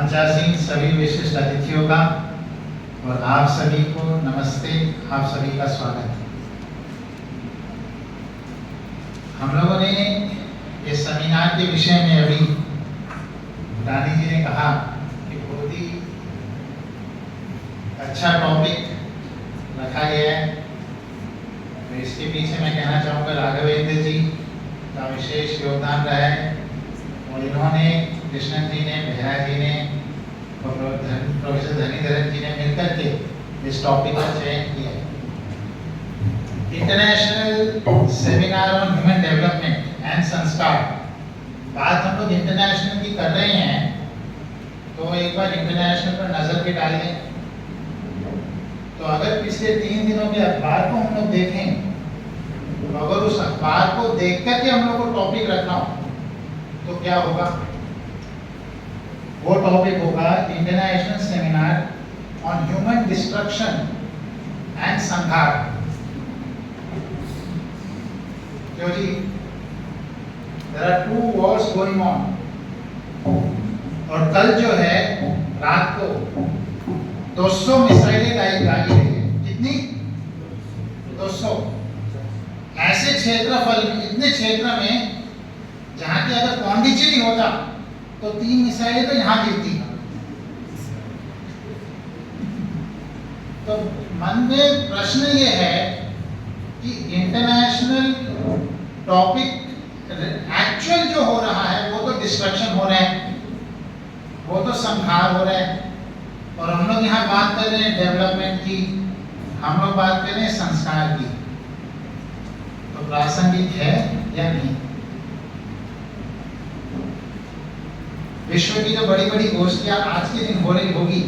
मंचासीन सभी विशिष्ट अतिथियों का और आप सभी को नमस्ते, आप सभी का स्वागत है। हम लोगों ने इस सेमिनार के विषय में अभी रानी जी ने कहा कि बहुत ही अच्छा टॉपिक रखा गया है। तो इसके पीछे मैं कहना चाहूँगा राघवेंद्र जी का विशेष योगदान रहा है और इन्होंने कृष्णन जी ने, बेहरा जी ने और प्रोफेसर धनीधरन जी ने मिलकर के इस टॉपिक का चयन किया है। International seminar on human development and संस्कार। बात हम लोग इंटरनेशनल की कर रहे हैं तो एक बार इंटरनेशनल पर नजर भी डाल दें। तो अगर पिछले 3 दिनों के अखबार को हम लोग देखें तो अगर उस अखबार को देख करके हम लोग को टॉपिक रखना हो तो क्या होगा? वो टॉपिक होगा international seminar on human destruction and sanhar. क्यों जी? There are 2 wars going on और कल जो है रात को 200 मिसाइलें दागी रही है। कितनी? 200। ऐसे क्षेत्रफल, इतने क्षेत्र में जहां के अगर पौंडीचेरी होता तो 3 मिसाइलें तो यहां गिरती। तो मन में प्रश्न ये है कि इंटरनेशनल टॉपिक एक्चुअल जो हो रहा है वो तो डिस्ट्रक्शन हो रहा है, वो तो संहार हो रहा है और हम लोग यहाँ बात कर रहे हैं डेवलपमेंट की, हम लोग बात कर रहे हैं संस्कार की। तो प्रासंगिक है या नहीं? विश्व की जो बड़ी बड़ी गोष्ठियां आज के दिन हो रही होगी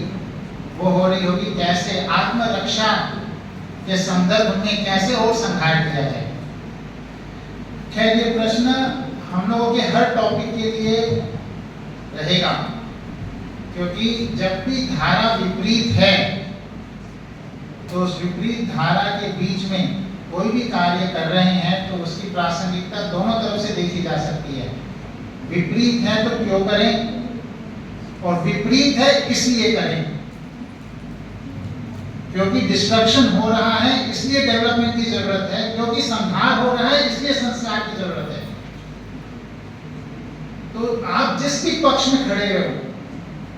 वो हो रही होगी कैसे आत्मरक्षा के संदर्भ में कैसे और संहार किया जाए। खैर ये प्रश्न हम लोगों के हर टॉपिक के लिए रहेगा, क्योंकि जब भी धारा विपरीत है तो उस विपरीत धारा के बीच में कोई भी कार्य कर रहे हैं तो उसकी प्रासंगिकता दोनों तरफ से देखी जा सकती है। विपरीत है तो क्यों करें और विपरीत है इसलिए करें, क्योंकि डिस्ट्रक्शन हो रहा है इसलिए डेवलपमेंट की जरूरत है, क्योंकि संहार हो रहा है इसलिए संस्कार की जरूरत है। तो आप जिस भी पक्ष में खड़े हो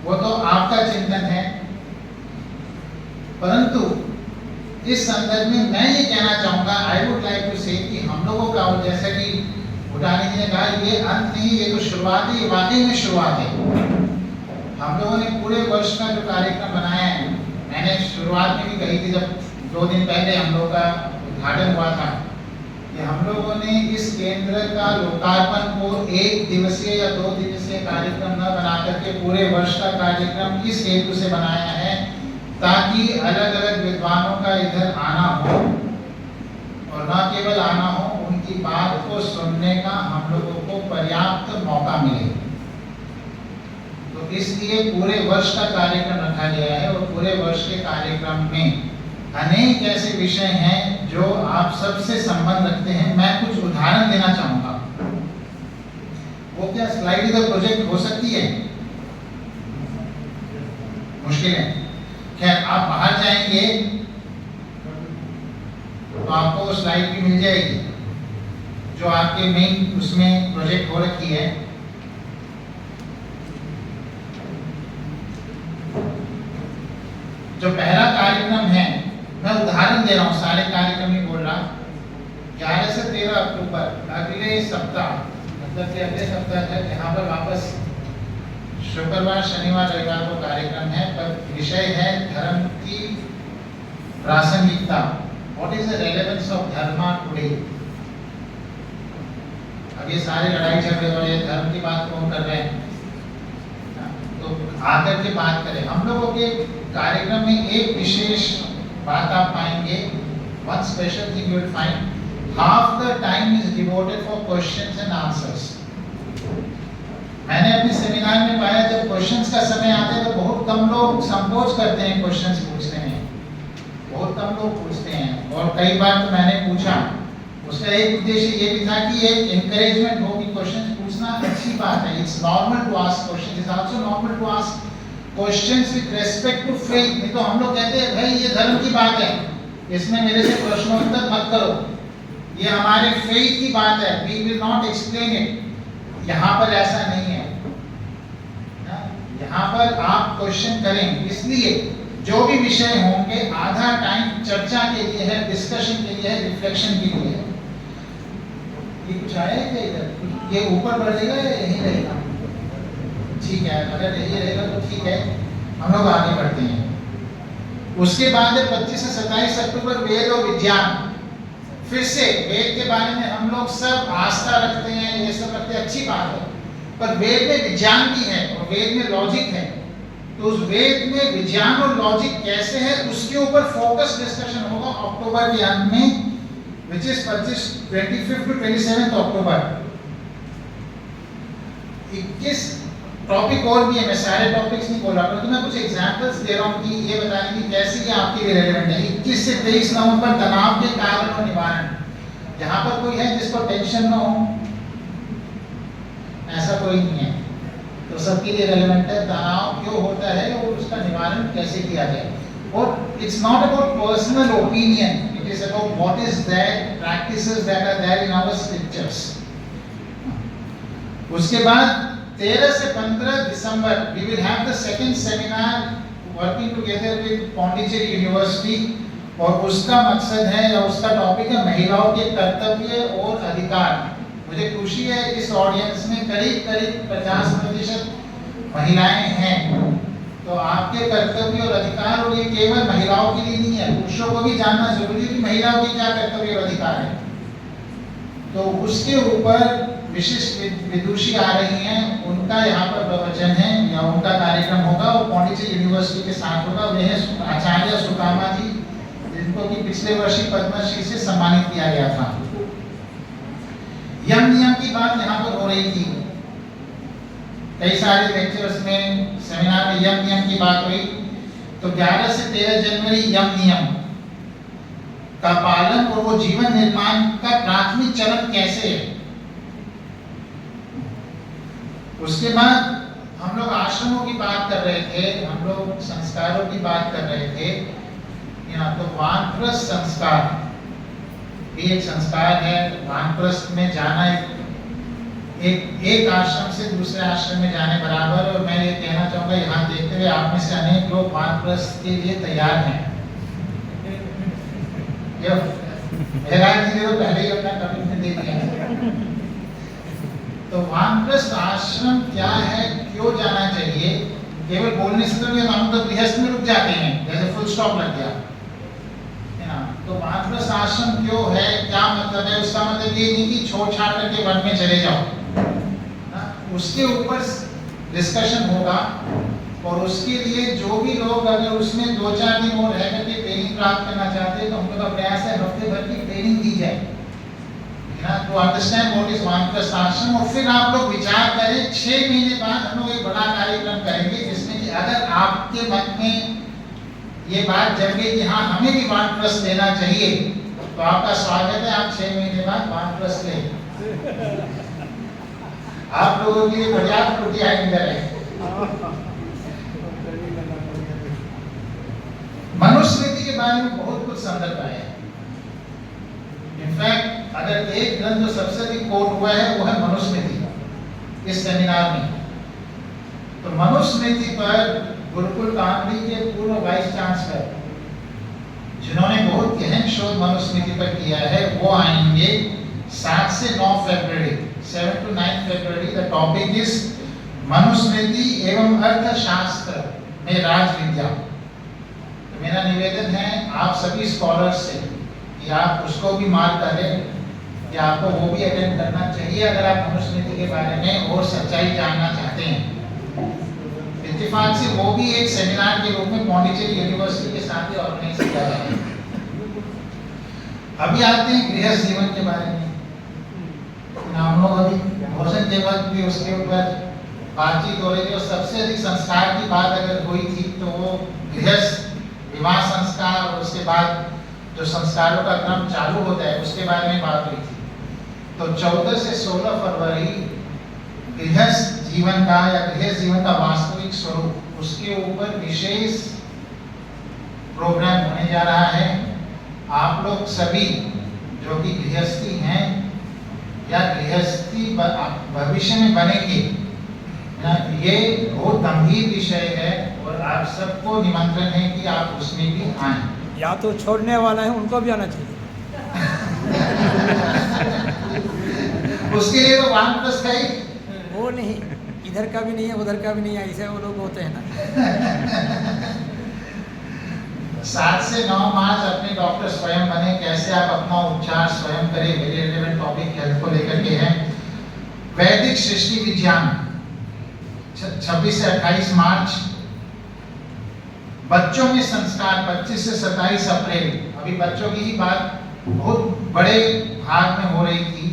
वो तो आपका चिंतन है, परंतु इस संदर्भ में मैं ये कहना चाहूंगा, आई वुड लाइक टू से कि हम लोगों का, जैसा कि भूटानी जी ने कहा, ये अंत नहीं, ये तो शुरुआत है, ये वाकई में शुरुआत है। हम लोगों ने पूरे वर्ष का जो कार्यक्रम बनाया है, मैंने शुरुआत में भी कही थी जब 2 दिन पहले हम लोग का उद्घाटन हुआ था कि हम लोगों ने इस केंद्र का लोकार्पण को 1 दिवसीय या 2 दिवसीय कार्यक्रम न बना करके पूरे वर्ष का कार्यक्रम इस हेतु से बनाया है ताकि अलग अलग विद्वानों का इधर आना हो और न केवल आना हो, उनकी बात को सुनने का हम लोगों को पर्याप्त मौका मिले। तो इसलिए पूरे वर्ष का कार्यक्रम रखा गया है और पूरे वर्ष के कार्यक्रम में अनेक ऐसे विषय हैं जो आप सबसे संबंध रखते हैं। मैं कुछ उदाहरण देना चाहूंगा। वो क्या स्लाइड इधर प्रोजेक्ट हो सकती है? मुश्किल है। खैर आप बाहर जाएंगे तो आपको वो स्लाइड भी मिल जाएगी जो आपके मेन उसमें प्रोजेक्ट हो रखी है। जो पहला कार्यक्रम है, मैं उदाहरण दे रहा हूँ, सारे कार्यक्रम नहीं बोल रहा। 11 से 13 अक्टूबर अगले सप्ताह, मतलब कि अगले सप्ताह तक यहाँ पर वापस शुक्रवार, शनिवार, रविवार को कार्यक्रम है, पर विषय है धर्म की प्रासंगिकता। What is the relevance of Dharma today? अब ये सारे लड़ाई झगड़े हो रहे हैं, धर्म की बात कौन कर रहे हैं, तो आकर के बात करें। हम लोगों के कार्यक्रम में एक विशेष बात आप पाएंगे, one special thing you will find, half the time is devoted for questions and answers. मैंने अपने सेमिनार में पाया जब क्वेश्चंस का समय आता है तो बहुत कम लोग संकोच करते हैं क्वेश्चंस पूछने में, बहुत कम लोग पूछते हैं। और कई बार तो मैंने पूछा, उसका एक उद्देश्य ये भी था कि एक एनकरेजमेंट हो कि क्वेश्चंस पूछना अच्छी बात है। It's normal to ask question, it's also normal to ask questions with respect to faith. नहीं तो हम लोग कहते हैं भाई ये धर्म की बात है, इसमें मेरे से प्रश्नोत्तर मत करो, ये हमारे फेथ की बात है, we will not explain it. यहाँ पर ऐसा नहीं है, यहाँ पर आप क्वेश्चन करें। इसलिए जो भी विषय होंगे आधा टाइम चर्चा के लिए है, डिस्कशन के लिए है, रिफ्लेक्शन के लिए है। ये कुछ आया है क्या इधर? ये ऊपर बढ़ेगा या यहीं रहेगा? ठीक है, अगर यही रहेगा तो ठीक है, हम लोग आगे बढ़ते हैं। उसके बाद 25 से 27 अक्टूबर वेद और विज्ञान। फिर से वेद के बारे में हम लोग सब आस्था रखते हैं, ये सब रखते हैं, अच्छी बात है, पर वेद में विज्ञान भी है और वेद में लॉजिक है। तो उस वेद में विज्ञान और लॉजिक कैसे है उसके ऊपर फोकस डिस्कशन होगा अक्टूबर के अंत में, which is 25 to 27 October. 21 topic और भी है, मैं सारे टॉपिक्स नहीं बोल रहा हूँ, तो मैं कुछ एग्जांपल्स दे रहा हूँ कि ये बताने की कैसे ये आपके लिए रेलेवेंट है। 21 से 23 नवंबर तनाव के कारण और निवारण। जहाँ पर कोई है जिसको टेंशन ना हो, ऐसा कोई नहीं है, तो सबके लिए रेलेवेंट है। तनाव क्यों होता है और उसका निवारण कैसे किया जाए। और it's not about personal opinion, it is about what is that practices that are there in our scriptures. उसके बाद 13 से 15 दिसंबर we will have the second seminar working together with Pondicherry University, और उसका मकसद है या उसका टॉपिक है महिलाओं के कर्तव्य और अधिकार। मुझे खुशी है इस ऑडियंस में करीब 50% महिलाएं हैं, तो आपके कर्तव्य और अधिकार, और ये केवल महिलाओं के लिए नहीं है, पुरुषों को भी जानना जरूरी है कि महिलाओं के क्या कर्तव्य और अधिकार है। तो उसके ऊपर विशिष्ट विदुषी आ रही हैं, उनका यहाँ पर प्रवचन है या उनका कार्यक्रम होगा, और पौंडीचेरी यूनिवर्सिटी के साथ होगा। वे हैं आचार्य सुकामा जी, जिनको कि पिछले वर्ष ही पद्मश्री से सम्मानित किया गया था। यम नियम की बात यहाँ पर हो रही थी, कई सारे लेक्चर्स में, सेमिनार में यम नियम की बात हुई। तो 11 से 13 जनवरी यम नियम का पालन और वो जीवन निर्माण का प्राथमिक चरण कैसे है। उसके बाद हम लोग आश्रमों की बात कर रहे थे, हम लोग संस्कारों की बात कर रहे थे। यहाँ तो वानप्रस्थ संस्कार भी एक संस्कार है। वानप्रस्थ में जाना एक आश्रम से दूसरे आश्रम में जाने बराबर। और मैं ये कहना चाहूँगा यहाँ देखते हुए आप में से अनेक लोग वानप्रस्थ के लिए तैयार हैं। मेहराज जी ने तो पहले ही अपना कमिटमेंट दे दिया है। तो वानप्रस्थ आश्रम क्या है, क्यों जाना चाहिए, केवल बोलने से तो नहीं, हम तो गृहस्थ में रुक जाते हैं, जैसे फुल स्टॉप लग गया है ना। तो वानप्रस्थ आश्रम क्यों है, क्या मतलब है, उसका मतलब ये नहीं कि छोड़ छाड़ करके वन में चले जाओ ना, उसके ऊपर डिस्कशन होगा। और उसके लिए जो भी लोग अगर उसमें 2-4 दिन और रह करके ट्रेनिंग प्राप्त करना चाहते हैं, तो हम लोग का प्रयास है हफ्ते भर की ट्रेनिंग दी जाए ना, टू अंडरस्टैंड व्हाट इज वानप्रस्थ आश्रम। और फिर आप लोग विचार करें, 6 महीने बाद हम लोग एक बड़ा कार्यक्रम करेंगे, जिसमें कि अगर आपके मन में ये बात जगे कि हाँ हमें भी वानप्रस्थ लेना चाहिए, तो आपका स्वागत है, आप 6 महीने बाद वानप्रस्थ लें। आप लोगों के लिए पर्याप्त कुटिया इंदर है। मनुस्मृति के बारे में बहुत कुछ संदर्भ आया है। इनफैक्ट अगर एक ग्रंथ जो सबसे अधिक कोट हुआ है वो है मनुस्मृति इस सेमिनार में। तो मनुस्मृति पर गुरुकुल कामरी के पूर्व वाइस चांसलर, जिन्होंने बहुत गहन शोध मनुस्मृति पर किया है, वो आएंगे 7 से 9 फरवरी, 7 to 9 February. The topic is Manusmriti एवं अर्थशास्त्र में राजविद्या। तो मेरा निवेदन है आप सभी स्कॉलर्स से कि आप उसको भी मार्क करें, कि आपको वो भी अटेंड करना चाहिए अगर आप मनुस्मृति के बारे में और सच्चाई जानना चाहते हैं। इत्तेफाक से वो भी एक सेमिनार के रूप में पौंडीचेरी यूनिवर्सिटी के साथ ही ऑर्गेनाइज किया गया है। अभी आते हैं गृहस्थ जीवन के बारे में। हम लोग अभी भोजन के वक्त भी उसके ऊपर बातचीत हो रही थी, और सबसे अधिक संस्कार की बात अगर हुई थी तो वो गृहस्थ विवाह संस्कार, और उसके बाद जो संस्कारों का क्रम चालू होता है उसके बारे में बात हुई थी। तो 14 से 16 फरवरी गृहस्थ जीवन का या गृहस्थ जीवन का वास्तविक स्वरूप, उसके ऊपर विशेष प्रोग्राम होने जा रहा है। आप लोग सभी जो कि गृहस्थी हैं या गृहस्थी भविष्य में बनेंगे, ये बहुत गंभीर विषय है और आप सबको निमंत्रण है कि आप उसमें भी आएं। या तो छोड़ने वाला है उनको भी आना चाहिए। उसके लिए तो वानप्रस्थ है ही। वो नहीं, इधर का भी नहीं है उधर का भी नहीं है, ऐसे वो लोग होते हैं ना। 7 से 9 मार्च अपने डॉक्टर स्वयं बने, कैसे आप अपना उपचार स्वयं करें, वेरी रिलेवेंट टॉपिक हेल्थ को लेकर के है। वैदिक सृष्टि विज्ञान 26 से 28 मार्च। बच्चों में संस्कार 25 से 27 अप्रैल। अभी बच्चों की ही बात बहुत बड़े भाग में हो रही थी,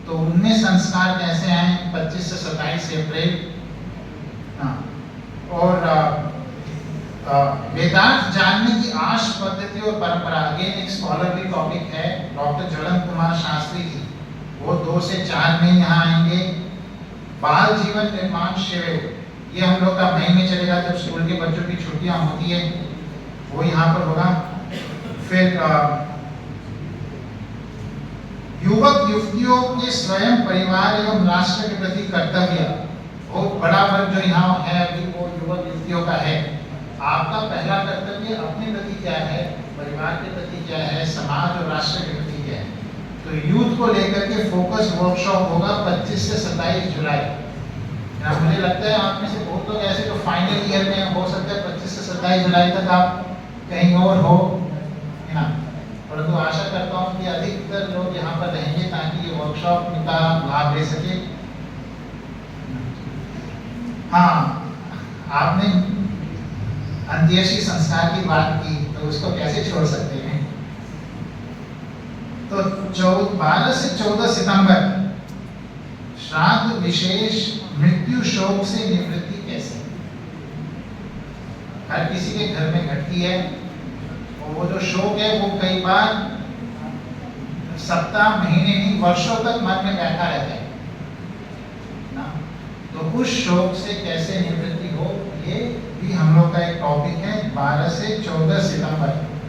तो उनमें संस्कार कैसे आए 25 से 27 अप्रैल। और वेदांत जानने की आश पद्धति और परंपरा, अगेन एक स्कॉलरली टॉपिक है। डॉक्टर ज्वलन कुमार शास्त्री जी, वो 2 से 4 में यहाँ आएंगे। बाल जीवन निर्माण शिविर, ये हम लोग का मई में चलेगा जब स्कूल के बच्चों की छुट्टियां होती है, वो यहाँ पर होगा। फिर युवक युवतियों के स्वयं परिवार एवं राष्ट्र के प्रति कर्तव्य, बहुत बड़ा वर्ग जो यहाँ है अभी वो युवक युवतियों का है। आपका पहला कर्तव्य अपने प्रति क्या है, परिवार के प्रति क्या है, समाज और राष्ट्र के प्रति क्या है। तो यूथ को लेकर के फोकस वर्कशॉप होगा 25 से 27 जुलाई। मुझे लगता है आप में से बहुत लोग ऐसे जो फाइनल ईयर में हो सकता है 25 से 27 जुलाई तक आप कहीं और हो, है ना। परंतु आशा करता हूँ कि अधिकतर लोग यहाँ पर रहेंगे ताकि ये वर्कशॉप का लाभ ले सके। हाँ, आपने अंत्येष्टि संस्कार की बात की, तो उसको कैसे छोड़ सकते हैं। तो 12 से 14 सितंबर श्राद्ध विशेष मृत्यु शोक से निवृत्ति कैसे, हर किसी के घर में घटती है। और वो जो शोक है वो कई बार सप्ताह, महीने नहीं, वर्षों तक मन में बैठा रहता है ना। तो उस शोक से कैसे निवृत्ति हो, ये भी हम लोग का एक टॉपिक है 12 से 14 सितंबर।